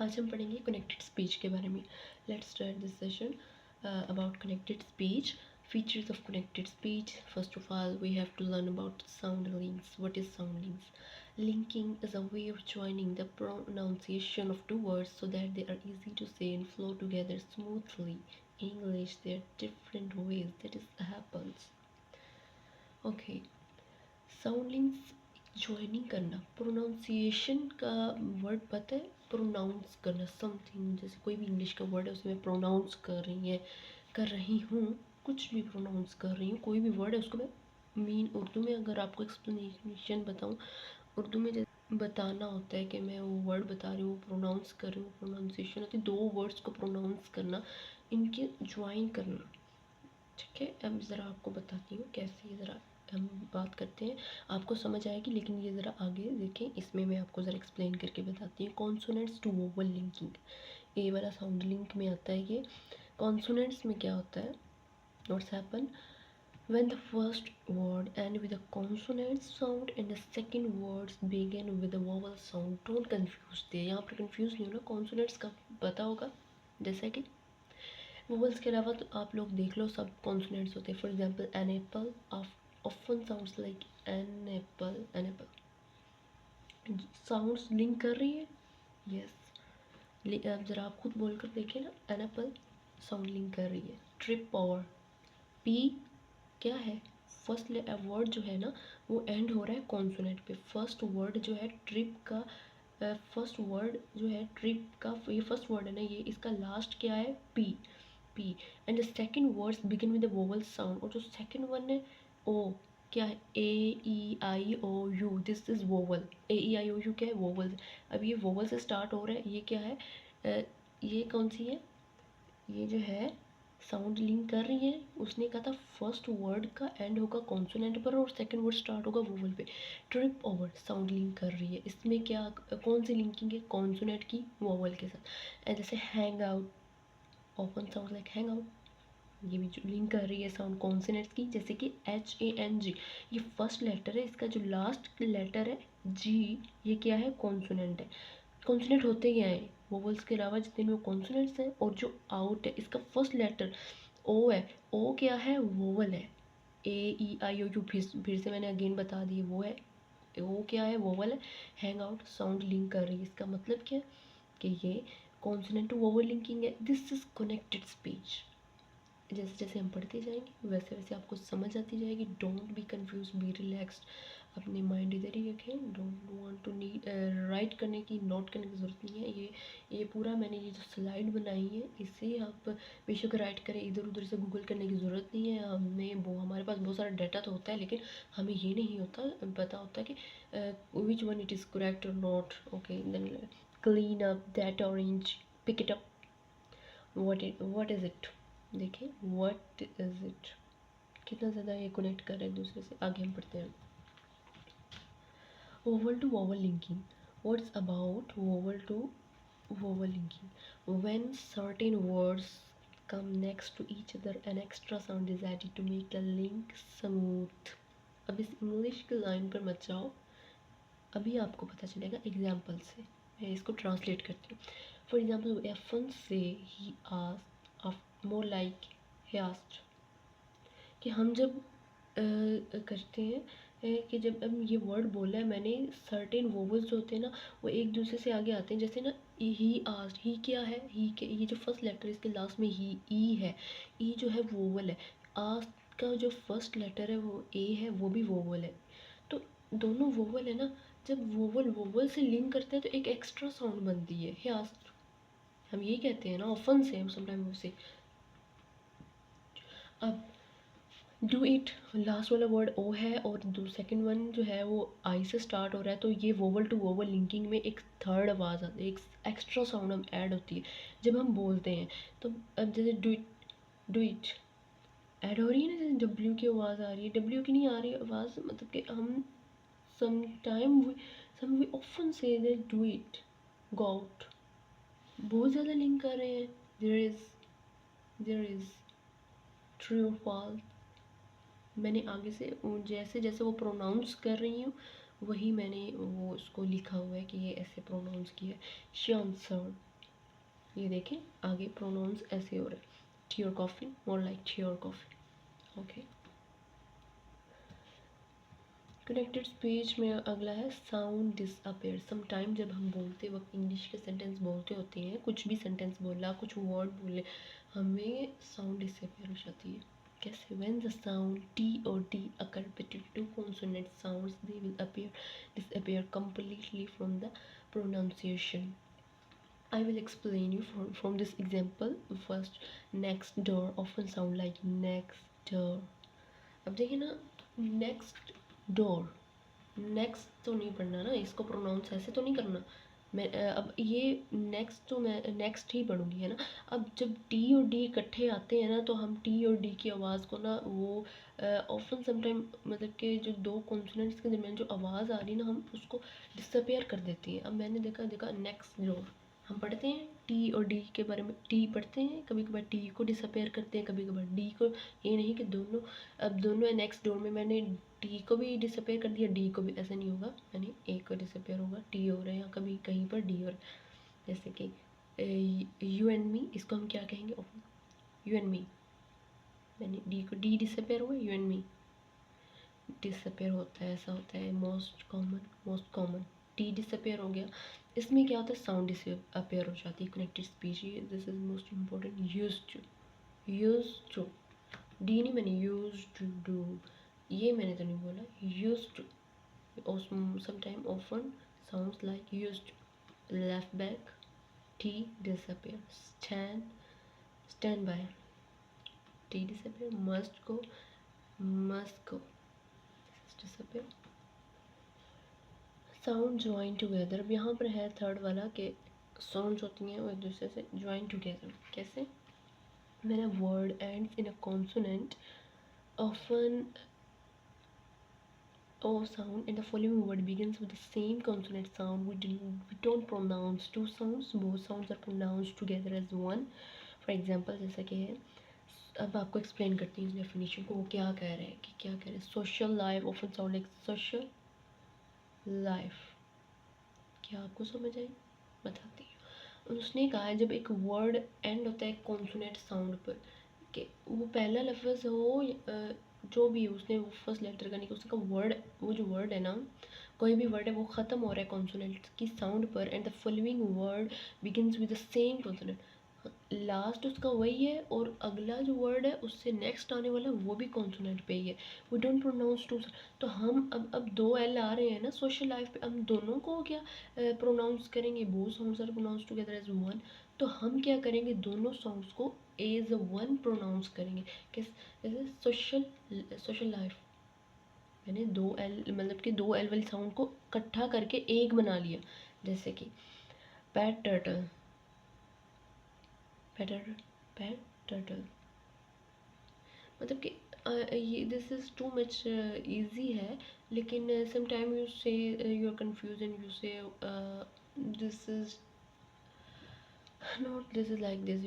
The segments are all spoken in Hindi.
आज हम पढ़ेंगे कनेक्टेड स्पीच के बारे में। Let's start this session about connected speech. Features of connected speech. First of all, we have to learn about sound links. What is sound links? Linking is a way of joining the pronunciation of two words so that they are easy to say and flow together smoothly. In English, there are different ways that is happens. Okay. Sound links joining करना, प्रोनाउंसिएशन का वर्ड पता है, प्रोनाउंस करना समथिंग, जैसे कोई भी इंग्लिश का वर्ड है उसे मैं प्रोनाउंस कर रही हूँ, कुछ भी प्रोनाउंस कर रही हूँ, कोई भी वर्ड है उसको मैं मीन उर्दू में अगर आपको एक्सप्लेनेशन बताऊँ, उर्दू में जैसे बताना होता है कि मैं वो वर्ड बता रही हूँ, प्रोनाउंस कर रही हूँ, प्रोनाउंसिएशन होती है दो वर्ड्स को प्रोनाउंस करना, इनके ज्वाइन करना. ठीक है, अब ज़रा आपको बताती हूँ कैसे, ज़रा हम बात करते हैं, आपको समझ आएगी, लेकिन ये ज़रा आगे देखें, इसमें मैं आपको ज़रा एक्सप्लेन करके बताती हूँ. कॉन्सोनेंट्स टू वोवल लिंकिंग, ए वाला साउंड लिंक में आता है ये. कॉन्सोनेंट्स में क्या होता है, what's happen when the first word end with a consonant sound and the second words begin with a vowel sound. Don't confuse दे, यहाँ पर confuse नहीं होना, कॉन्सोनेंट्स का पता होगा, जैसा कि वोवल्स के अलावा तो आप लोग देख लो सब कॉन्सोनेंट्स होते हैं. For example an apple often sounds like an apple. Sounds link कर रही है. यस, अब ज़रा आप खुद बोल कर देखिए ना, एन एप्पल साउंड लिंक कर रही है. ट्रिप पावर, पी क्या है, फर्स्ट वर्ड जो है ना वो एंड हो रहा है कॉन्सोनेंट पे. फर्स्ट वर्ड जो है ट्रिप का, फर्स्ट वर्ड जो है ट्रिप का, ये फर्स्ट वर्ड है ना, ये इसका लास्ट क्या है, P. P and the second words begin with the vowel sound, और जो सेकेंड वन है ओ, क्या है, A E I O U, this is vowel. A E I O U क्या है, वोवल. अब ये वोवल से स्टार्ट हो रहा है, ये क्या है, ये कौन सी है, ये जो है साउंड लिंक कर रही है. उसने कहा था फर्स्ट वर्ड का एंड होगा कॉन्सोनेंट पर और सेकंड वर्ड स्टार्ट होगा वोवल पे. ट्रिप ओवर साउंड लिंक कर रही है, इसमें क्या, कौन सी लिंकिंग है, कॉन्सोनेंट की वोवल के साथ. जैसे hang out, open sound like hang out, ये भी जो लिंक कर रही है साउंड कॉन्सोनेंट्स की. जैसे कि एच ए एन जी, ये फर्स्ट लेटर है, इसका जो लास्ट लेटर है जी, ये क्या है, कॉन्सोनेंट है. कॉन्सोनेंट होते क्या है, वोवल्स के अलावा जितने भी कॉन्सोनेंट्स हैं, और जो आउट है इसका फर्स्ट लेटर ओ है, ओ क्या है, वोवल है. A E I O you, फिर से मैंने अगेन बता दी, वो है, ओ क्या है, वोवल है. हैंग आउट साउंड लिंक कर रही है, इसका मतलब क्या है कि ये कॉन्सोनेंट टू वोवल लिंकिंग है. This is connected speech. जैसे जैसे हम पढ़ते जाएंगे वैसे वैसे आपको समझ आती जाएगी. Don't be confuse, be relaxed, अपने माइंड इधर ही रखें. Don't want to need right करने की, नोट करने की ज़रूरत नहीं है. ये पूरा मैंने ये जो स्लाइड बनाई है इससे आप बेशक राइट करें, इधर उधर से गूगल करने की ज़रूरत नहीं है. हमें वो, हमारे पास बहुत सारा डाटा तो होता है, लेकिन हमें ये नहीं होता, पता होता कि which one it is correct और not. Okay, then clean up that orange, pick it up, what is it. देखिए what is it, कितना ज़्यादा ये कनेक्ट कर रहे हैं एक दूसरे से. आगे हम पढ़ते हैं. Vowel to vowel linking. What's about vowel to vowel linking? when certain words come next to each other an extra sound is added to make the link smooth. अब इस इंग्लिश की लाइन पर मत जाओ, अभी आपको पता चलेगा एग्जाम्पल से. मैं इसको ट्रांसलेट करती हूँ. फॉर एग्जाम्पल एफन से he asked, more like he asked, कि हम जब करते हैं कि जब हम ये वर्ड बोला है मैंने, सर्टेन वोवल्स जो होते हैं ना वो एक दूसरे से आगे आते हैं. जैसे ना ही आस्क्ड, ही क्या है, ही के, ये जो फर्स्ट लेटर इसके लास्ट में ही ई है, ई जो है वोवल है. आस्क्ड का जो फर्स्ट लेटर है वो ए है, वो भी वोवल है. तो दोनों वोवल है ना, जब वोवल वोवल से लिंक करते हैं तो एक एक्स्ट्रा साउंड बनती है. ही आस्क्ड हम ये कहते हैं ना ऑफन से, हम समटाइम उसे. अब डू इट, लास्ट वाला वर्ड ओ है और सेकंड वन जो है वो आई से स्टार्ट हो रहा है, तो ये वोवल टू वोवल लिंकिंग में एक थर्ड आवाज़ आती है, एक एक्स्ट्रा साउंड हम ऐड होती है जब हम बोलते हैं. तो अब जैसे डू इट ऐड हो रही है ना, जैसे डब्ल्यू की आवाज़ आ रही है, डब्ल्यू की नहीं आ रही आवाज़, मतलब कि हम वी ऑफन से डू इट, गो आउट, बहुत ज़्यादा लिंक कर रहे हैं. देयर इज़ ट्रू और फॉल्स. मैंने आगे से जैसे जैसे वो प्रोनाउंस कर रही हूँ वही मैंने वो उसको लिखा हुआ है कि ये ऐसे प्रोनाउंस किया है. शी आंसर्ड, ये देखें आगे प्रोनाउंस ऐसे हो रहे हैं, टी और कॉफ़ी, मोर लाइक टी और कॉफ़ी। ओके, कनेक्टेड स्पीच में अगला है साउंड डिसअपेयर। समटाइम जब हम बोलते वक्त इंग्लिश के सेंटेंस बोलते होते हैं, कुछ भी सेंटेंस बोला, कुछ वर्ड बोले, हमें साउंड डिसअपेयर हो जाती है। कैसे? व्हेन द साउंड टी और D occur between two consonant sounds they will disappear completely from the pronunciation. I will explain you from this example. First, next door often sound like next door. अब देखिए ना, नेक्स्ट डोर, नेक्स्ट तो नहीं पढ़ना ना, इसको प्रोनाउंस ऐसे तो नहीं करना। मैं अब ये नेक्स्ट तो मैं नेक्स्ट ही पढ़ूंगी, है ना। अब जब टी और डी इकट्ठे आते हैं ना, तो हम टी और डी की आवाज़ को ना वो ऑफन समटाइम मतलब कि जो दो कॉन्सोनेंट्स के दरमियान जो आवाज़ आ रही है ना, हम उसको डिसअपेयर कर देती हैं। अब मैंने देखा नेक्स्ट डोर, हम पढ़ते हैं टी और डी के बारे में, टी पढ़ते हैं, कभी कभार टी को डिसअपेयर करते हैं, कभी कभार डी को। ये नहीं कि दोनों, अब दोनों नेक्स्ट डोर में मैंने टी को भी डिसअपेयर कर दिया, डी को भी, ऐसा नहीं होगा। मैंने ए को डिसअपेयर होगा, टी हो रहा है, या कभी कहीं पर डी हो रहा है। जैसे कि यू एंड मी, इसको हम क्या कहेंगे? यू एंड मी, मैंने डी को, डी डिसअपेयर हुआ, यू एंड मी डिसअपेयर होता है, ऐसा होता है। मोस्ट कॉमन टी डिसअपेयर हो गया। इसमें क्या होता है? साउंड डिसअपेयर हो जाती है। Connected speech, this is most important. Use to, D नहीं, मैंने यूज टू डू, ये मैंने तो नहीं बोला। Use to sometime often sounds like use to. Left back, T disappear. Stand by, T disappear. Must go disappear. Sound join together, अब यहाँ पर है थर्ड वाला कि साउंड्स होती हैं वो एक दूसरे से ज्वाइन टुगेदर। कैसे? when a word ends in a consonant often o sound and the following word begins with the same consonant sound, we don't pronounce two sounds, both sounds are pronounced together as one. For example, जैसा कि है, अब आपको एक्सप्लेन करती हूँ डेफिनेशन को, वो क्या कह रहे हैं कि क्या कह रहे हैं। Social life often sound like social life. क्या आपको समझ आई? बताती हूँ। उसने कहा है जब एक वर्ड एंड होता है कॉन्सोनेंट साउंड पर, कि वो पहला लफ्ज़ हो जो भी उसने वो फर्स्ट लेटर का नहीं, उसका वर्ड, वो जो वर्ड है ना, कोई भी वर्ड है वो ख़त्म हो रहा है कॉन्सोनेंट की साउंड पर, and the following word begins with the same consonant. Last उसका वही है, और अगला जो वर्ड है उससे नेक्स्ट आने वाला वो भी कॉन्सोनेंट पे ही है। We don't pronounce to. तो हम अब दो एल आ रहे हैं ना सोशल लाइफ पे, हम दोनों को क्या प्रोनाउंस करेंगे? Both sounds are pronounce together as one. तो हम क्या करेंगे? दोनों साउंड्स को एज वन प्रोनाउंस करेंगे। किस? जैसे सोशल लाइफ, मैंने दो एल मतलब कि दो एल वाली साउंड को इकट्ठा करके एक बना लिया। जैसे कि पैट टर्टल, पैट टर्टल, मतलब कि ये this is too much easy है, लेकिन sometime you say you are confuse and you say this is not, this is like this.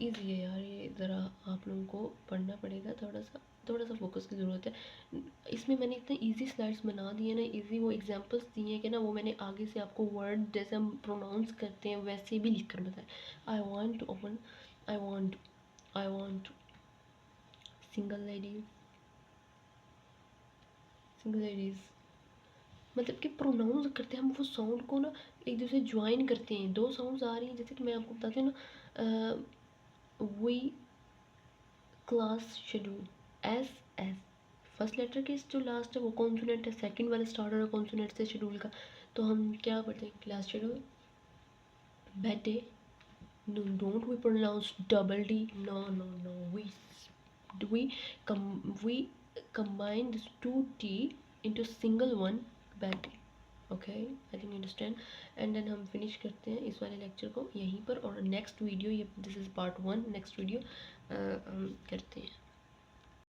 Easy है यार, ये ज़रा आप लोगों को पढ़ना पड़ेगा, थोड़ा सा फोकस की ज़रूरत है। इसमें मैंने इतने इजी स्लाइड्स बना दिए ना, इजी वो एग्जांपल्स दिए हैं कि ना, वो मैंने आगे से आपको वर्ड जैसे हम प्रोनाउंस करते हैं वैसे भी लिख कर बताया। I want to open, I want single ladies, मतलब कि प्रोनाउंस करते हैं हम वो साउंड को ना, एक दूसरे ज्वाइन करते हैं। दो साउंड्स आ रही हैं, जैसे कि मैं आपको बताती हूँ ना, we class schedule, S first letter के जो लास्ट है वो कॉन्सोनेंट है, सेकंड वाला स्टार्ट हो रहा है कॉन्सोनेंट से शेड्यूल का। तो हम क्या पढ़ते हैं? Class schedule, bed day. No, don't we pronounce double D? No. We combine this two T into single one, bed. Okay, I think you understand. And then हम फिनिश करते हैं इस वाले लेक्चर को यहीं पर, और नेक्स्ट वीडियो, ये this is part 1, next video हम करते हैं।